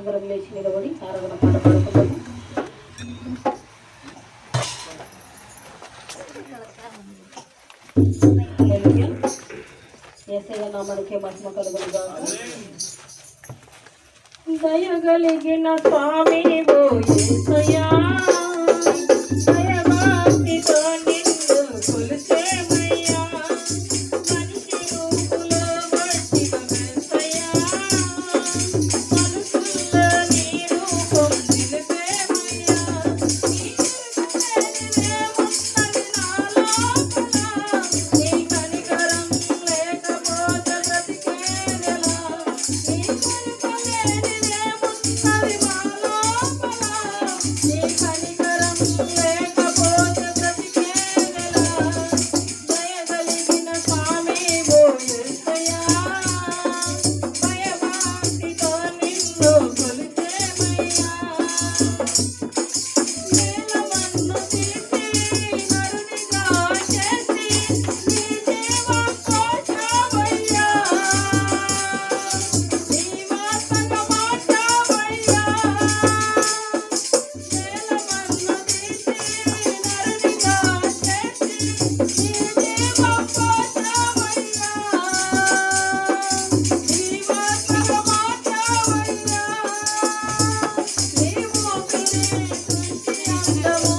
అందరం లేచి నిలబడి ఆరాధన పాట పాడుకుందాము. యేసయ్య నామమునకే మహిమ కలుగునుగా. దయగలిగిన స్వామి ఓ యేసయ్యా, దయభక్తితో నిన్ను కొలిచేమయ్యా, మనిషి రూపులో వచ్చిన యేసయ్యా, మనసులో నీ రూపం నిలిపేమయ్యా, నీ కృపలేనిదేమున్నది నా లోపల, నీ కనికరం లేకపోతే బ్రతికేదెలా, నీ కృపలేనిదేమున్నది మా లోపల, నీ కనికరం లేకపోతే బ్రతికేదెలా, దయగలిగిన స్వామి ఓ యేసయ్యా, భయభక్తితో నిన్ను కొలిచేమయ్యా, నేలమన్ను తీసి నరునిగా చేసి నీ జీవం పోసావయ్యా, జీవాత్మగా మార్చావయ్యా, నేలమన్ను తీసి నరునిగా చేసి నీ జీవం పోసావయ్యా, జీవాత్మగా మార్చావయ్యా, నీవు పిలిచి అందము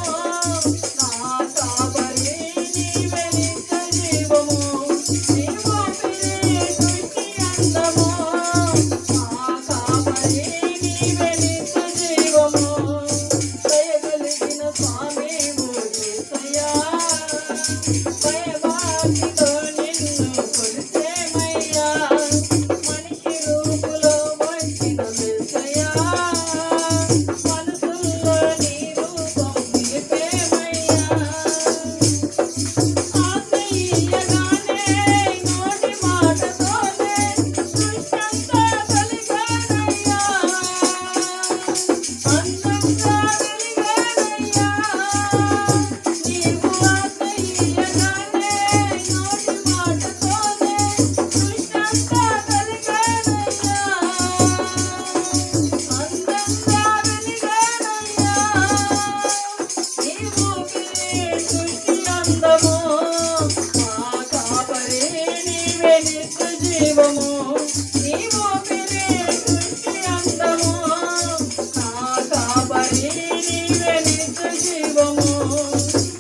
నా కాపరి నీవే నిత్య జీవము, నీవు పిలిచి అందము నా కాపరి నీవే నిత్య జీవము, దయగలిగిన స్వామి ఓ యేసయ్యా, భయభక్తితో నిన్ను కొలిచేమయ్యా, మనిషి రూపులో వచ్చిన యేసయ్యా, మనసులో నీ రూపం నిలిపేమయ్యా, ఆశీయగానే నోటి మాటతోనే సృష్టంతా కలిగానయ్యా, అందంగా వెలిగానయ్యా, నీవు ఆశీయగానే నోటి మాటతోనే సృష్టంతా కలిగానయ్యా, అందంగా వెలిగానయ్యా, నీవు సృష్టి అందము మా కాపరి నీవే నిత్య జీవము, నీవు సృష్టి అందము నా కాపరి నీవే నిత్య జీవము,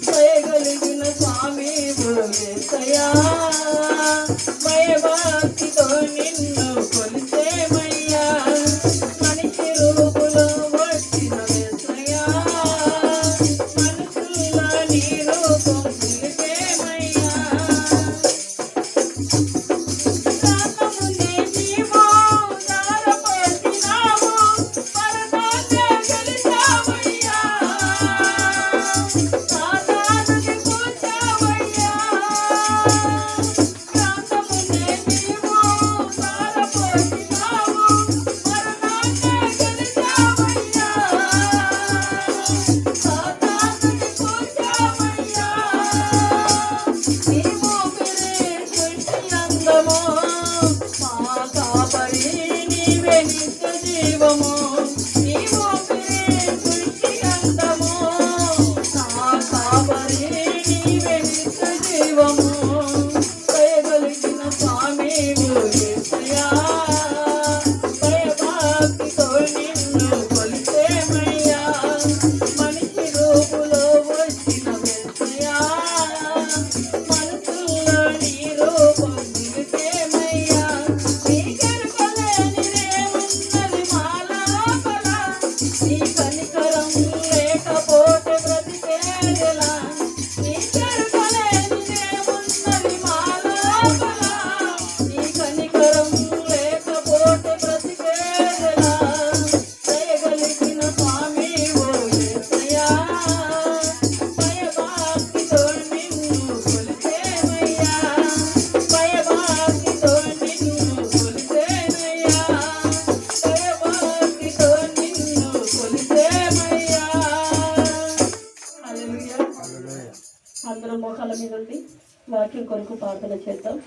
దయగలిగిన స్వామి ఓ యేసయ్యా, భయభక్తితో నిన్ను కొలిచేమయ్యా, మనిషి రూపులో వచ్చిన యేసయ్యా, మనసులో నీ రూపం నిలిపేమయ్యా, ప్రాణమునే నీవు ధారపోసినావు, మరణాన్నే గెలిచావయ్యా, సాతానుని కూల్చావయ్యా, ప్రాణమునే నీవు ధారపోసినావు, మరణాన్నే గెలిచావయ్యా, సాతానుని కూల్చావయ్యా, నీవు సృష్టి అందము మా కాపరి నీవే నిత్య జీవము, నీవు సృష్టి అందము నా కాపరి నీవే నిత్య జీవము, దయగలిగిన స్వామి ఓ యేసయ్యా, భయభక్తితో నిన్ను కొలిచేమయ్యా, మనిషి రూపులో వచ్చిన యేసయ్యా, మనసులో నీ రూపం నిలిపేమయ్యా, నీ కృపలేనిదేమున్నది మా లోపల, నీ కనికరం లేకపోతే బ్రతికేదెలా, నీ కృపలేనిదేమున్నది మా లోపల, నీ కనికరం లేకపోతే బ్రతికేదెలా, దయగలిగిన స్వామి ఓ యేసయ్యా, భయభక్తితో నిన్ను కొలిచేమయ్యా, భయభక్తితో నిన్ను కొలిచేమయ్యా, భయభక్తితో నిన్ను కొలిచేమయ్యా. హల్లెలూయా. అందరం మోకాళ్ళ మీద ఉండి వాక్యం కొరకు ప్రార్థన చేద్దాం.